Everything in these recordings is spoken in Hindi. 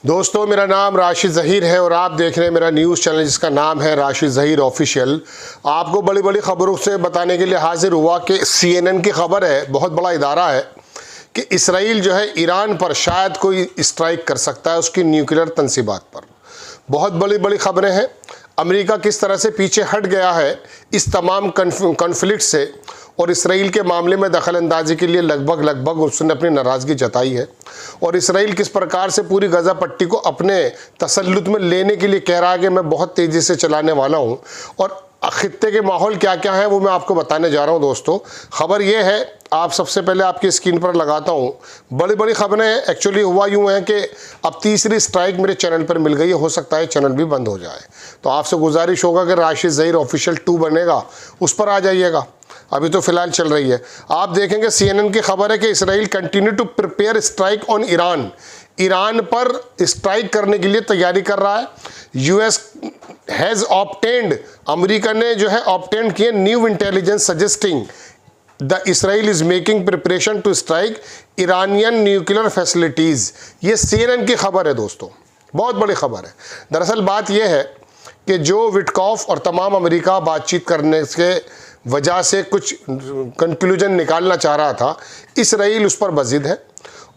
दोस्तों, मेरा नाम राशिद ज़हीर है और आप देख रहे हैं मेरा न्यूज़ चैनल जिसका नाम है राशिद ज़हीर ऑफिशियल। आपको बड़ी बड़ी खबरों से बताने के लिए हाजिर हुआ कि CNN की खबर है, बहुत बड़ा इदारा है, कि इसराइल जो है ईरान पर शायद कोई स्ट्राइक कर सकता है उसकी न्यूक्लियर तंसीबात पर। बहुत बड़ी बड़ी खबरें हैं। अमेरिका किस तरह से पीछे हट गया है इस तमाम कन्फ्लिक्ट से और इसराइल के मामले में दखलंदाजी के लिए लगभग उसने अपनी नाराज़गी जताई है। और इसराइल किस प्रकार से पूरी गज़ा पट्टी को अपने तसल्लुत में लेने के लिए कह रहा है कि मैं बहुत तेज़ी से चलाने वाला हूं। और खित्ते के माहौल क्या क्या है वो मैं आपको बताने जा रहा हूं। दोस्तों, खबर ये है, आप सबसे पहले आपकी स्क्रीन पर लगाता हूं। बड़ी बड़ी खबरें हैं। एक्चुअली हुआ यूँ है कि अब तीसरी स्ट्राइक मेरे चैनल पर मिल गई है, हो सकता है चैनल भी बंद हो जाए। तो आपसे गुजारिश होगा कि राशिद ज़हीर ऑफिशियल 2 बनेगा, उस पर आ जाइएगा। अभी तो फिलहाल चल रही है। आप देखेंगे CNN की खबर है कि Israel continue to prepare strike on Iran. Iran पर स्ट्राइक करने के लिए तैयारी कर रहा है। US हैज़ ऑब्टेन्ड, अमेरिका ने जो है ऑब्टेन्ड किए new intelligence suggesting the Israel is making preparation to strike Iranian nuclear facilities. ये CNN की खबर है दोस्तों, बहुत बड़ी खबर है। दरअसल बात यह है कि जो विटकॉफ और तमाम अमेरिका बातचीत करने के वजह से कुछ कंक्लूजन निकालना चाह रहा था, इसराइल उस पर बज़िद है।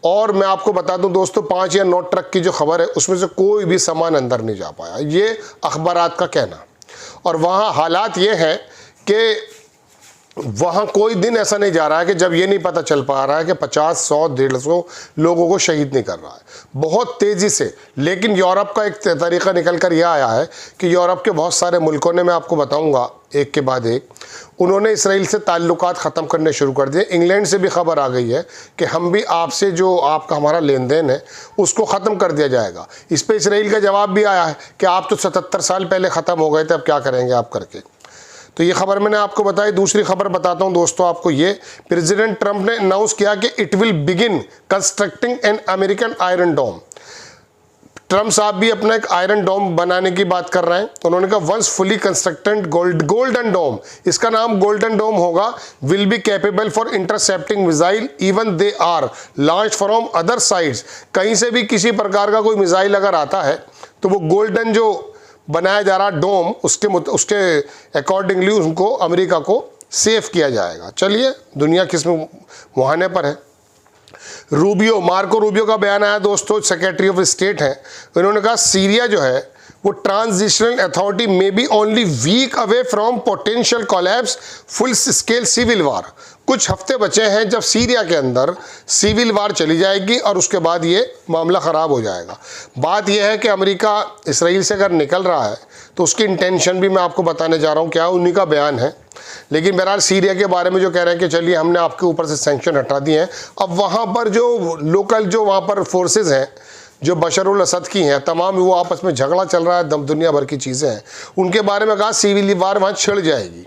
और मैं आपको बता दूं दोस्तों, 5 या 9 ट्रक की जो खबर है उसमें से कोई भी सामान अंदर नहीं जा पाया, ये अखबारात का कहना। और वहाँ हालात ये हैं कि वहाँ कोई दिन ऐसा नहीं जा रहा है कि जब ये नहीं पता चल पा रहा है कि 50, 100, 150 लोगों को शहीद नहीं कर रहा है, बहुत तेज़ी से। लेकिन यूरोप का एक तरीका निकल कर यह आया है कि यूरोप के बहुत सारे मुल्कों ने, मैं आपको बताऊंगा एक के बाद एक, उन्होंने इसराइल से ताल्लुकात ख़त्म करने शुरू कर दिए। इंग्लैंड से भी खबर आ गई है कि हम भी आपसे जो आपका हमारा लेन देन है उसको ख़त्म कर दिया जाएगा। इस पर इसराइल का जवाब भी आया है कि आप तो 77 साल पहले ख़त्म हो गए थे, अब क्या करेंगे आप करके। तो ये खबर मैंने आपको बताई। दूसरी खबर बताता हूं दोस्तों आपको, ये प्रेसिडेंट ट्रंप ने अनाउंस किया कि it will begin constructing an American iron dome. Trump साहब भी अपना एक आयरन डोम बनाने की बात कर रहे हैं। उन्होंने कहा once fully constructed golden dome, इसका नाम गोल्डन डोम होगा, will be capable for intercepting missile even they are launch from other sides. कहीं से भी किसी प्रकार का कोई मिसाइल अगर आता है तो वो गोल्डन जो बनाया जा रहा डोम, उसके अकॉर्डिंगली उनको अमेरिका को सेफ किया जाएगा। चलिए, दुनिया किस मुहाने पर है। मार्को रूबियो का बयान आया दोस्तों, सेक्रेटरी ऑफ स्टेट हैं। उन्होंने कहा सीरिया जो है वो ट्रांजिशनल अथॉरिटी में be only week away from potential collapse full scale civil war. कुछ हफ्ते बचे हैं जब सीरिया के अंदर सिविल वार चली जाएगी और उसके बाद ये मामला ख़राब हो जाएगा। बात यह है कि अमेरिका इसराइल से अगर निकल रहा है तो उसकी इंटेंशन भी मैं आपको बताने जा रहा हूँ, क्या उन्हीं का बयान है। लेकिन बहरहाल सीरिया के बारे में जो कह रहे हैं कि चलिए हमने आपके ऊपर से सैंक्शन हटा दिए हैं, अब वहाँ पर जो लोकल जो वहाँ पर फोर्सेज हैं जो बशर उल असद की हैं, तमाम वो आपस में झगड़ा चल रहा है, दुनिया भर की चीज़ें हैं, उनके बारे में कहा सिविल वार वहाँ छिड़ जाएगी।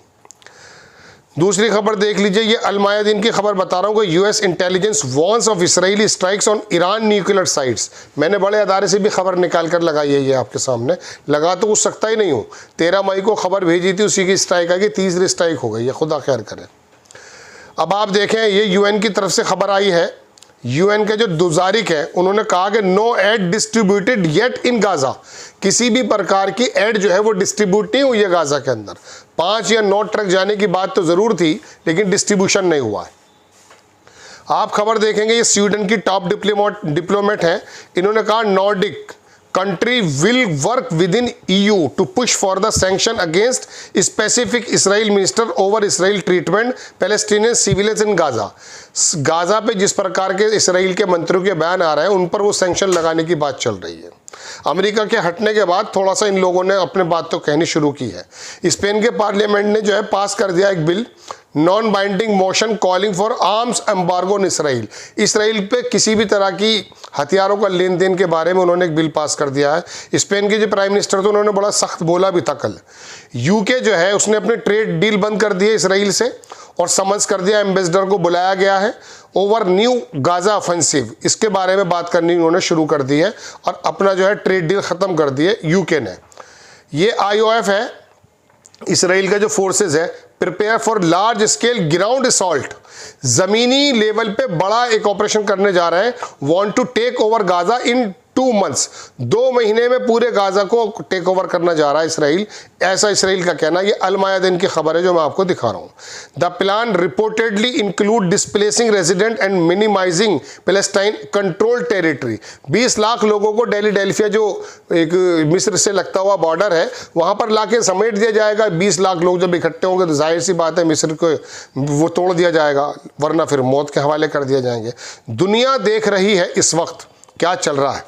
दूसरी खबर देख लीजिए, ये अल-मायादीन की खबर बता रहा हूँ कि US intelligence warns of Israeli strikes on Iran nuclear sites. मैंने बड़े अदारे से भी खबर निकाल कर लगाई है, ये आपके सामने लगा तो कुछ सकता ही नहीं हूँ। 13 मई को खबर भेजी थी, उसी की स्ट्राइक आई, तीसरी स्ट्राइक हो गई है, खुदा खैर करे। अब आप देखें, ये UN की तरफ से खबर आई है। UN के जो दुजारिक है उन्होंने कहा कि no aid distributed yet in Gaza. किसी भी प्रकार की एड जो है वो डिस्ट्रीब्यूट नहीं हुई है गाजा के अंदर। 5 या 9 ट्रक जाने की बात तो ज़रूर थी, लेकिन डिस्ट्रीब्यूशन नहीं हुआ है। आप खबर देखेंगे, ये स्वीडन की टॉप डिप्लोमेट हैं। इन्होंने कहा Nordic country will work within EU to push for the sanction against specific Israel minister over Israel treatment Palestinian civilians in Gaza। Gaza पे जिस प्रकार के इसराइल के मंत्रियों के बयान आ रहे हैं उन पर वो सैंक्शन लगाने की बात चल रही है। अमेरिका के हटने के बाद थोड़ा सा इन लोगों ने अपने बात तो कहनी शुरू की है। स्पेन के पार्लियामेंट ने जो है पास कर दिया एक bill, non binding motion calling for arms embargo in Israel. Israel पे किसी भी तरह की हथियारों का लेन देन के बारे में उन्होंने एक बिल पास कर दिया है। स्पेन के जो प्राइम मिनिस्टर थे उन्होंने बड़ा सख्त बोला भी था कल। UK जो है उसने अपने ट्रेड डील बंद कर दिए इसराइल से और समन्स कर दिया, एम्बेसडर को बुलाया गया है ओवर न्यू गाजा ऑफेंसिव। इसके बारे में बात करनी उन्होंने शुरू कर दी है और अपना जो है ट्रेड डील ख़त्म कर दिए UK ने। ये IOF है, इसराइल का जो फोर्सेज है, prepare for large scale ground assault, जमीनी लेवल पे बड़ा एक ऑपरेशन करने जा रहे हैं। Want to take over Gaza in 2 months, 2 महीने में पूरे गाजा को टेक ओवर करना जा रहा है इसराइल, ऐसा इसराइल का कहना। ये अल मायादिन की खबर है जो मैं आपको दिखा रहा हूँ। The plan reportedly include displacing resident and minimizing Palestine control territory. 20 lakh लोगों को डेल्फिया जो एक मिस्र से लगता हुआ बॉर्डर है वहाँ पर लाके समेट दिया जाएगा। 20 लाख लोग जब इकट्ठे होंगे तो जाहिर सी बात है मिस्र को वो तोड़ दिया जाएगा, वरना फिर मौत के हवाले कर दिया जाएंगे। दुनिया देख रही है इस वक्त क्या चल रहा है।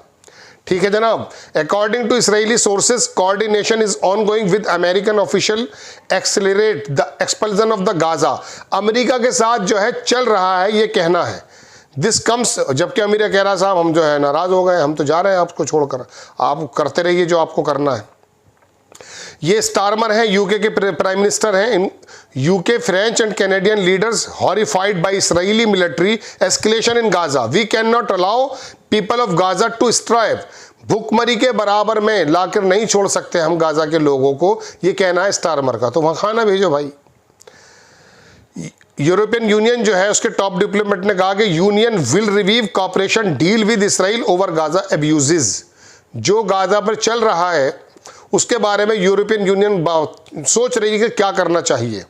ठीक है जनाब। According to Israeli sources, coordination is ongoing with American official accelerate the expulsion of the Gaza. America के साथ जो है चल रहा है, ये कहना है। दिस कम्स, जबकि अमेरिका कह रहा साहब हम जो है नाराज हो गए, हम तो जा रहे हैं आपको छोड़कर, आप करते रहिए जो आपको करना है। ये स्टारमर हैं, यूके के प्राइम मिनिस्टर हैं। UK, French and Canadian leaders horrified by Israeli military escalation in Gaza. We can not allow people of Gaza to strive. भूखमरी के बराबर में लाकर नहीं छोड़ सकते हम गाजा के लोगों को, ये कहना है स्टारमर का। तो वहां खाना भेजो भाई। यूरोपियन यूनियन जो है उसके टॉप डिप्लोमेट ने कहा कि union will review cooperation deal with Israel over Gaza abuses. जो गाजा पर चल रहा है उसके बारे में यूरोपियन यूनियन सोच रही है कि क्या करना चाहिए।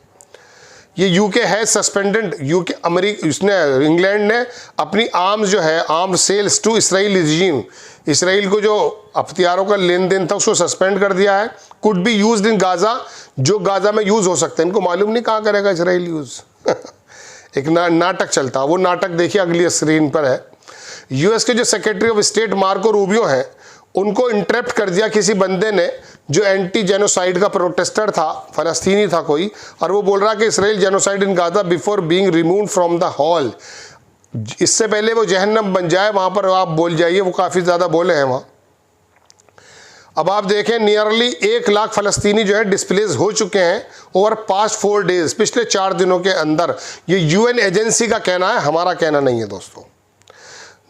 ये यूके है सस्पेंडेड, यूके अमेरिका, उसने इंग्लैंड ने अपनी आर्म्स जो है arms sales to Israel regime, Israel को जो हथियारों का लेन देन था उसको सस्पेंड कर दिया है। Could be used in Gaza, जो गाजा में यूज हो सकते हैं। इनको मालूम नहीं कहाँ करेगा इसराइल यूज। एक नाटक चलता, वो नाटक देखिए अगली स्क्रीन पर है। यूएस के जो secretary of state Marco Rubio हैं, उनको इंटरप्ट कर दिया किसी बंदे ने जो एंटी जेनोसाइड का प्रोटेस्टर था, फलस्तीनी था कोई, और वो बोल रहा कि Israel genocide in Gaza before being removed from the hall. इससे पहले वो जहन्नम बन जाए वहां पर आप बोल जाइए। वो काफ़ी ज़्यादा बोले हैं वहाँ। अब आप देखें नियरली 1 लाख फलस्तीनी जो है डिस्प्लेस हो चुके हैं ओवर पास्ट 4 डेज, पिछले 4 दिनों के अंदर। ये यूएन एजेंसी का कहना है, हमारा कहना नहीं है दोस्तों।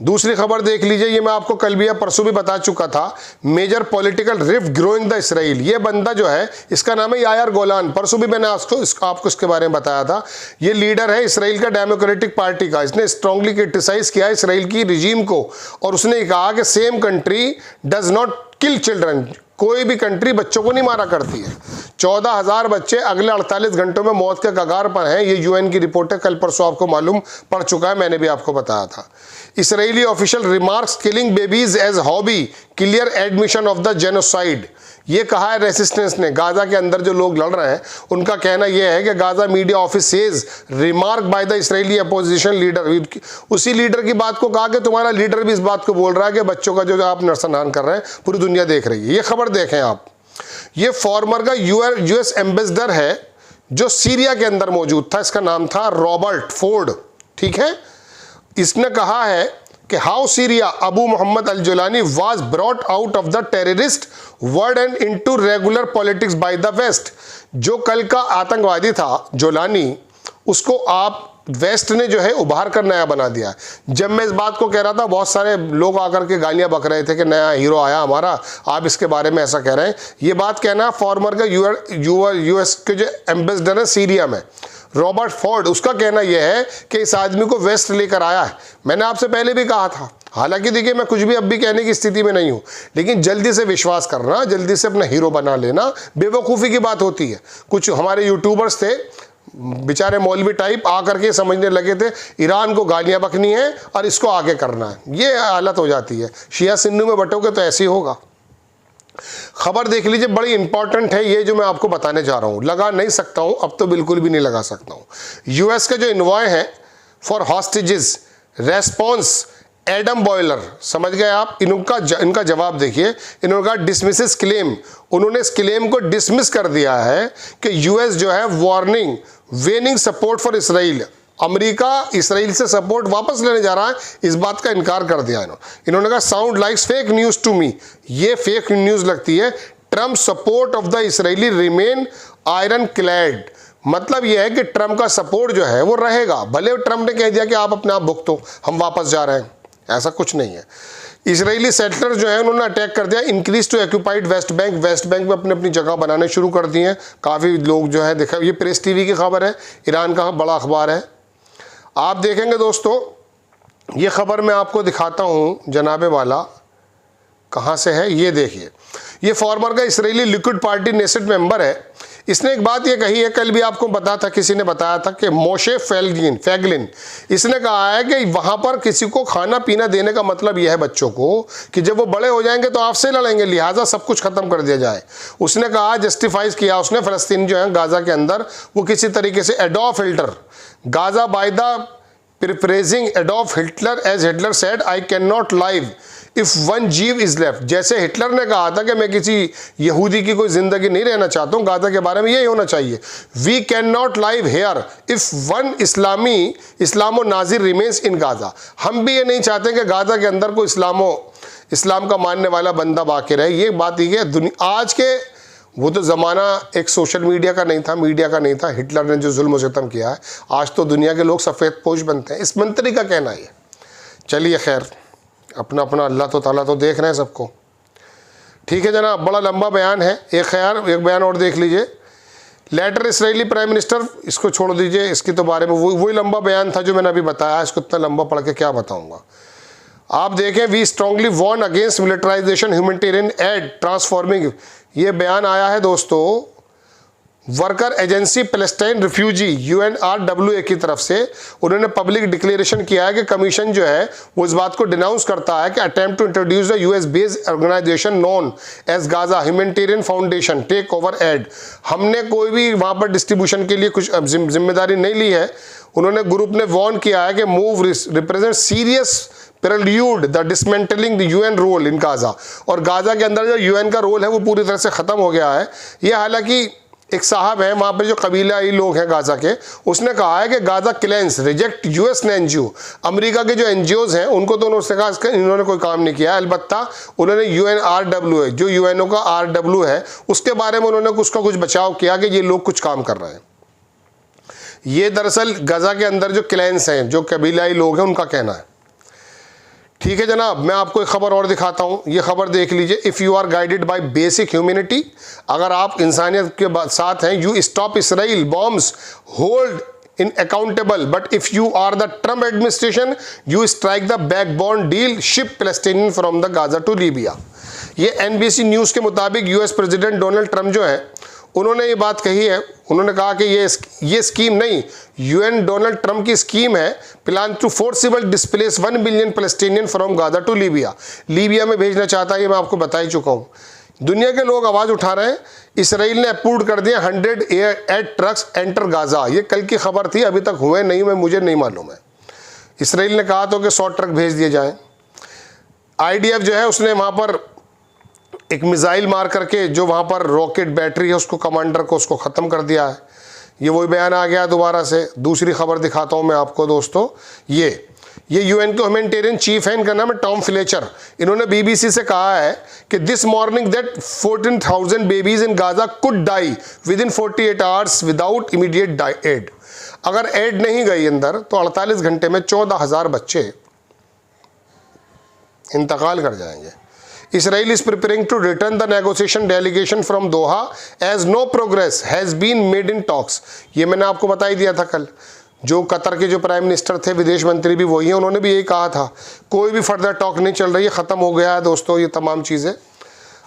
दूसरी खबर देख लीजिए, ये मैं आपको कल भी या परसों भी बता चुका था। Major political rift growing the Israel. ये बंदा जो है इसका नाम है यायर गोलान। परसों भी मैंने आपको इसके बारे में बताया था। ये लीडर है इसराइल का डेमोक्रेटिक पार्टी का। इसने स्ट्रांगली क्रिटिसाइज किया इसराइल की रिजीम को, और उसने कहा कि same country does not kill children. कोई भी कंट्री बच्चों को नहीं मारा करती है। 14,000 बच्चे अगले 48 घंटों में मौत के कगार पर हैं। ये यूएन की रिपोर्ट है, कल परसों आपको मालूम पड़ चुका है, मैंने भी आपको बताया था। Israeli official remarks killing babies as hobby clear admission of the genocide. ये कहा है रेसिस्टेंस ने। गाजा के अंदर जो लोग लड़ रहे हैं उनका कहना यह है कि Gaza media office says remark by the Israeli opposition leader. उसी लीडर की बात को कहा कि तुम्हारा लीडर भी इस बात को बोल रहा है कि बच्चों का जो आप नरसंहार कर रहे हैं पूरी दुनिया देख रही है। ये खबर देखें आप। ये फॉर्मर का यूएस एम्बेसडर है जो सीरिया के अंदर मौजूद था। इसका नाम था रॉबर्ट फोर्ड। ठीक है। इसने कहा है कि how Syria Abu Mohammad al Julani was brought out of the terrorist word and into regular politics by the west. जो कल का आतंकवादी था जुलानी, उसको आप वेस्ट ने जो है उभार कर नया बना दिया। जब मैं इस बात को कह रहा था बहुत सारे लोग आकर के गालियां बक रहे थे कि नया हीरो आया हमारा, आप इसके बारे में ऐसा कह रहे हैं। ये बात कहना फॉर्मर का यूएस के जो एम्बेसडर है सीरिया में रॉबर्ट फोर्ड, उसका कहना यह है कि इस आदमी को वेस्ट लेकर आया है। मैंने आपसे पहले भी कहा था, हालांकि देखिए मैं कुछ भी अब भी कहने की स्थिति में नहीं हूं, लेकिन जल्दी से विश्वास करना, जल्दी से अपना हीरो बना लेना बेवकूफ़ी की बात होती है। कुछ हमारे यूट्यूबर्स थे बेचारे मौलवी टाइप, आकर के समझने लगे थे ईरान को गालियां बकनी है और इसको आगे करना है। ये हालत हो जाती है। शिया सिन्नू में बटोगे तो ऐसे ही होगा। खबर देख लीजिए, बड़ी इंपॉर्टेंट है ये जो मैं आपको बताने जा रहा हूं। लगा नहीं सकता हूं, अब तो बिल्कुल भी नहीं लगा सकता हूं। यूएस के जो इन्वॉय हैं for hostages response Adam boiler, समझ गए आप। इनका जवाब देखिए। इन्होंने कहा डिसमिसेस क्लेम। उन्होंने इस क्लेम को डिसमिस कर दिया है कि यूएस जो है warning वेनिंग support for Israel, America Israel से सपोर्ट वापस लेने जा रहा है, इस बात का इनकार कर दिया इन्होंने कहा sound likes fake news to me. ये फेक न्यूज लगती है। Trump support of the Israeli remain ironclad. मतलब यह है कि ट्रम्प का सपोर्ट जो है वो रहेगा, भले ट्रम्प ने कह दिया कि आप अपने आप भुगतो, हम वापस जा रहे हैं, ऐसा कुछ नहीं है। इसराइली सेटलर जो है उन्होंने अटैक कर दिया increase to occupied West Bank. West Bank में अपनी अपनी जगह बनाने शुरू कर दिए हैं। काफ़ी लोग जो है देखा, ये प्रेस टीवी की खबर है, ईरान का बड़ा अखबार है। आप देखेंगे दोस्तों, ये खबर मैं आपको दिखाता हूँ जनाबे वाला। कहाँ से है ये देखिए। ये फॉर्मर का Israeli liquid party Knesset member है। इसने एक बात ये कही है, कल भी आपको पता था, किसी ने बताया था कि मोशे फैगलिन इसने कहा है कि वहाँ पर किसी को खाना पीना देने का मतलब यह है बच्चों को कि जब वो बड़े हो जाएंगे तो आपसे लड़ेंगे, लिहाजा सब कुछ खत्म कर दिया जाए। उसने कहा, जस्टिफाइज किया उसने, फ़लस्तीन जो है गाज़ा के अंदर वो किसी तरीके से Adolf Hitler Gaza by the paraphrasing Adolf Hitler as Hitler said I can not live if one Jew is left. जैसे हिटलर ने कहा था कि मैं किसी यहूदी की कोई जिंदगी नहीं रहना चाहता हूँ, गाज़ा के बारे में यही होना चाहिए। We can not live here if one Islamo Nazi remains in Gaza. हम भी ये नहीं चाहते कि गाज़ा के अंदर कोई इस्लाम का मानने वाला बंदा बाकी रहे। ये बात ही है आज के, वो तो ज़माना एक सोशल मीडिया का नहीं था, मीडिया का नहीं था। हिटलर ने जो जुल्म सितम किया है, आज तो दुनिया के लोग सफ़ेद पोश बनते हैं। इस मंत्री का कहना है। चलिए खैर, अपना अपना अल्लाह तो ताला तो देख रहे हैं सबको। ठीक है जनाब, बड़ा लंबा बयान है। एक बयान और देख लीजिए। लेटर इसराइली प्राइम मिनिस्टर, इसको छोड़ दीजिए, इसकी तो बारे में वही लंबा बयान था जो मैंने अभी बताया। इसको इतना लंबा पढ़ के क्या बताऊंगा। आप देखें, we strongly warn against militarization humanitarian aid transforming. ये बयान आया है दोस्तों worker agency Palestine refugee UNRWA की तरफ से। उन्होंने पब्लिक डिक्लेरेशन किया है कि कमीशन जो है वो इस बात को डिनाउंस करता है कि attempt to introduce the US based organization known as Gaza humanitarian foundation take over aid. हमने कोई भी वहाँ पर डिस्ट्रीब्यूशन के लिए कुछ जिम्मेदारी नहीं ली है। उन्होंने ग्रुप ने वॉर्न किया है कि move represent serious prelude the dismantling the UN role in Gaza. और गाजा के अंदर जो UN का रोल है वो पूरी तरह से ख़त्म हो गया है। ये हालांकि एक साहब है वहाँ पर जो कबीलाई लोग हैं गाजा के, उसने कहा है कि Gaza cleanse reject US NGO। America के जो NGOs हैं उनको तो उन्होंने कहा इन्होंने कोई काम नहीं किया। अलबत्ता उन्होंने UNRWA जो UNO का RW है उसके बारे में उन्होंने उसका कुछ बचाव किया कि ये लोग कुछ काम कर रहे हैं। ये दरअसल गाजा के अंदर जो क्लेंस हैं, जो कबीलाई लोग हैं, उनका कहना है। ठीक है जनाब, मैं आपको एक खबर और दिखाता हूँ। ये खबर देख लीजिए। If you are guided by basic humanity, अगर आप इंसानियत के साथ हैं, you stop Israel bombs hold in accountable, but if you are the Trump administration you strike the backbone deal ship Palestinian from the Gaza to Libya. ये NBC न्यूज़ के मुताबिक US प्रेसिडेंट डोनाल्ड ट्रम्प जो है उन्होंने ये बात कही है। उन्होंने कहा कि ये स्कीम नहीं, UN डोनाल्ड ट्रम्प की स्कीम है, plan to forcible displace 1 billion Palestinian from Gaza to Libya. Libya में भेजना चाहता है, ये मैं आपको बता ही चुका हूँ। दुनिया के लोग आवाज़ उठा रहे हैं। इसराइल ने अप्रूव कर दिया 100 एयर ट्रक्स एंटर गाजा। ये कल की खबर थी, अभी तक हुए नहीं, मुझे नहीं मालूम है। इसराइल ने कहा तो कि 100 ट्रक भेज दिए जाएँ। IDF जो है उसने वहाँ पर एक मिसाइल मार करके जो वहाँ पर रॉकेट बैटरी है उसको, कमांडर को, उसको ख़त्म कर दिया है। ये वही बयान आ गया दोबारा से। दूसरी खबर दिखाता हूँ मैं आपको दोस्तों। ये UN के ह्यूमैनिटेरियन चीफ है, इनका नाम है टॉम फ्लेचर। इन्होंने BBC से कहा है कि this morning that 14,000 babies in Gaza could die within 48 hours without immediate aid. अगर एड नहीं गई अंदर तो 48 घंटे में 14,000 बच्चे इंतकाल कर जाएंगे। Israel is preparing to return the negotiation delegation from Doha as no progress has been made in talks। ये मैंने आपको बता ही दिया था कल। जो कतर के जो प्राइम मिनिस्टर थे, विदेश मंत्री भी वही हैं, उन्होंने भी यही कहा था। कोई भी फर्दर टॉक नहीं चल रही है, ख़त्म हो गया है दोस्तों ये तमाम चीज़ें।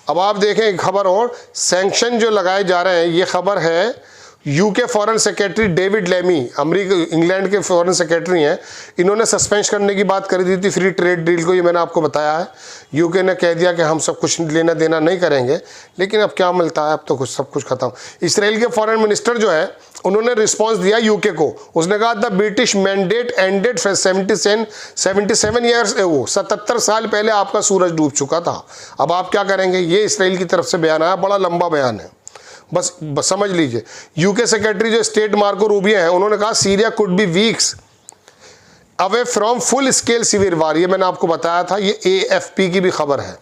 अब आप देखें एक खबर और, सैंक्शन जो लगाए जा रहे हैं, ये खबर है UK foreign secretary David Lammy, England के फॉरेन सेक्रेटरी हैं। इन्होंने सस्पेंड करने की बात करी थी फ्री ट्रेड डील को, ये मैंने आपको बताया है। UK ने कह दिया कि हम सब कुछ लेना देना नहीं करेंगे, लेकिन अब क्या मिलता है, अब तो कुछ सब कुछ खत्म। इसराइल के फॉरेन मिनिस्टर जो है उन्होंने रिस्पॉन्स दिया UK को। उसने कहा the British mandate ended 77 years ago, 77 साल पहले आपका सूरज डूब चुका था, अब आप क्या करेंगे। ये इसराइल की तरफ से बयान आया, बड़ा लंबा बयान है, बस समझ लीजिए। UK सेक्रेटरी जो स्टेट मार्को रूबियो हैं, उन्होंने कहा Syria could be weeks away from full scale severe war. ये मैंने आपको बताया था, ये AFP की भी खबर है।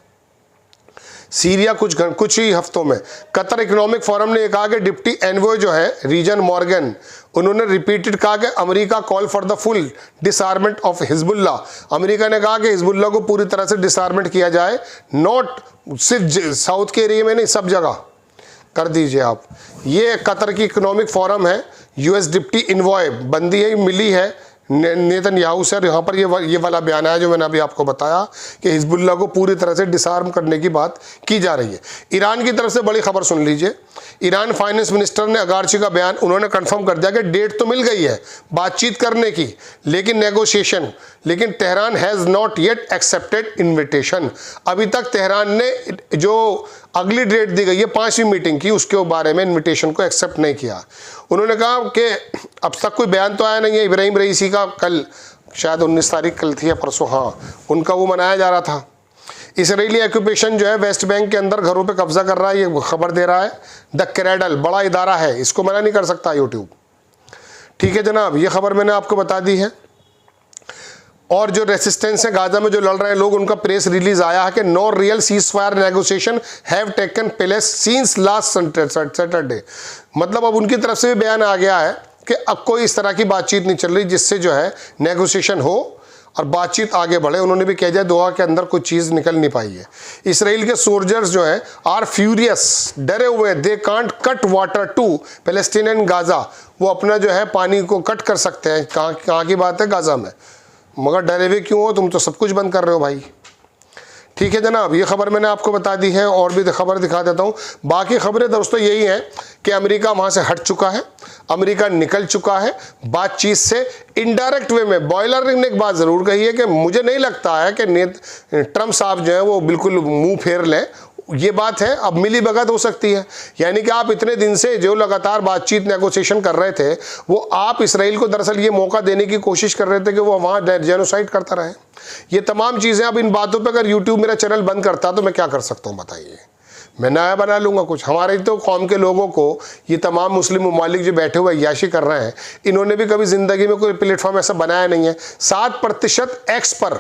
सीरिया कुछ ही हफ्तों में। कतर इकोनॉमिक फोरम ने कहा कि डिप्टी एनवॉय जो है रीजन मॉर्गन, उन्होंने रिपीटेड कहा कि America call for the full disarmament of Hezbollah. America ने कहा कि हिजबुल्ला को पूरी तरह से डिसआर्मेंट किया जाए, नॉट सिर्फ साउथ के एरिया में नहीं, सब जगह कर दीजिए आप। ये कतर की इकोनॉमिक फोरम है। US डिप्टी इन्वॉय बंदी है, मिली है नेतन्याहू से। यहाँ पर ये वाला बयान है जो मैंने अभी आपको बताया कि हिजबुल्लाह को पूरी तरह से डिसआर्म करने की बात की जा रही है। ईरान की तरफ से बड़ी खबर सुन लीजिए। ईरान फाइनेंस मिनिस्टर ने अगारची का बयान, उन्होंने कंफर्म कर दिया कि डेट तो मिल गई है बातचीत करने की, लेकिन नेगोशिएशन, लेकिन Tehran has not yet accepted invitation. अभी तक तेहरान ने जो अगली डेट दी गई है 5वीं मीटिंग की, उसके बारे में इन्विटेशन को एक्सेप्ट नहीं किया। उन्होंने कहा कि अब तक कोई बयान तो आया नहीं है। इब्राहिम रईसी का कल शायद 19 तारीख कल थी या परसों, हाँ, उनका वो मनाया जा रहा था। इसराइली ऑक्यूपेशन जो है वेस्ट बैंक के अंदर घरों पे कब्जा कर रहा है, ये खबर दे रहा है द क्रेडल, बड़ा इदारा है, इसको मना नहीं कर सकता यूट्यूब। ठीक है जनाब, ये खबर मैंने आपको बता दी है। और जो रेसिस्टेंस है गाजा में जो लड़ रहे हैं लोग, उनका प्रेस रिलीज आया है कि no real ceasefire negotiation have taken place since last Saturday. मतलब अब उनकी तरफ से भी बयान आ गया है कि अब कोई इस तरह की बातचीत नहीं चल रही जिससे जो है नेगोशिएशन हो और बातचीत आगे बढ़े। उन्होंने भी कह दिया दोहा के अंदर कुछ चीज़ निकल नहीं पाई है। इसराइल के सोल्जर्स जो हैं आर फ्यूरियस, डरे हुए, they can't cut water to Palestinian Gaza. वो अपना जो है पानी को कट कर सकते हैं, कहाँ की बात है, गाजा में, मगर डरे हुए क्यों हो, तुम तो सब कुछ बंद कर रहे हो भाई। ठीक है जनाब, ये खबर मैंने आपको बता दी है। और भी खबर दिखा देता हूँ। बाकी खबरें दोस्तों यही हैं कि अमेरिका वहाँ से हट चुका है, अमेरिका निकल चुका है बातचीत से इनडायरेक्ट वे में। बॉयलर ने एक बात ज़रूर कही है कि मुझे नहीं लगता है कि ट्रम्प साहब जो है वो बिल्कुल मुंह फेर लें। ये बात है, अब मिली भगत हो सकती है। यानी कि आप इतने दिन से जो लगातार बातचीत नेगोशिएशन कर रहे थे, वो आप इसराइल को दरअसल ये मौका देने की कोशिश कर रहे थे कि वो वहाँ जेनोसाइड करता रहे। ये तमाम चीज़ें, अब इन बातों पे अगर यूट्यूब मेरा चैनल बंद करता तो मैं क्या कर सकता हूँ बताइए। मैं नया बना लूँगा कुछ। हमारे तो कौम के लोगों को ये तमाम मुस्लिम ममालिक जो बैठे हुए अय्याशी कर रहे हैं, इन्होंने भी कभी ज़िंदगी में कोई प्लेटफॉर्म ऐसा बनाया नहीं है। 7% एक्स पर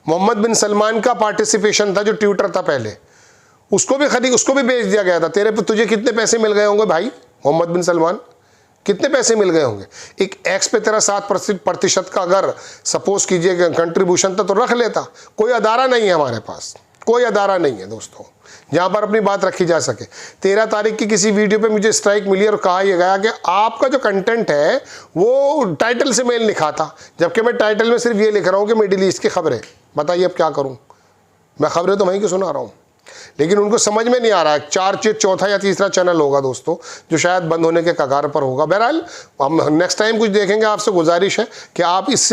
मोहम्मद बिन सलमान का पार्टिसिपेशन था जो ट्विटर था पहले, उसको भी बेच दिया गया था। तुझे कितने पैसे मिल गए होंगे भाई मोहम्मद बिन सलमान, कितने पैसे मिल गए होंगे? एक एक्स पे तेरा 7% का अगर सपोज कीजिए कंट्रीब्यूशन था तो रख लेता। कोई अदारा नहीं है हमारे पास, कोई अदारा नहीं है दोस्तों जहाँ पर अपनी बात रखी जा सके। 13 तारीख की किसी वीडियो पे मुझे स्ट्राइक मिली और कहा यह गया कि आपका जो कंटेंट है वो टाइटल से मेल नहीं खाता, जबकि मैं टाइटल में सिर्फ ये लिख रहा हूँ कि मिडिल ईस्ट की खबरें। बताइए अब क्या करूँ मैं, खबरें तो वहीं की सुना रहा हूँ, लेकिन उनको समझ में नहीं आ रहा है। चौथा या तीसरा चैनल होगा दोस्तों जो शायद बंद होने के कगार पर होगा। बहरहाल हम नेक्स्ट टाइम कुछ देखेंगे। आपसे गुजारिश है कि आप इस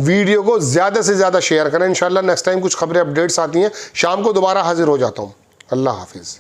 वीडियो को ज़्यादा से ज़्यादा शेयर करें। इंशाल्लाह नेक्स्ट टाइम कुछ खबरें अपडेट्स आती हैं, शाम को दोबारा हाजिर हो जाता हूँ। अल्लाह हाफिज़।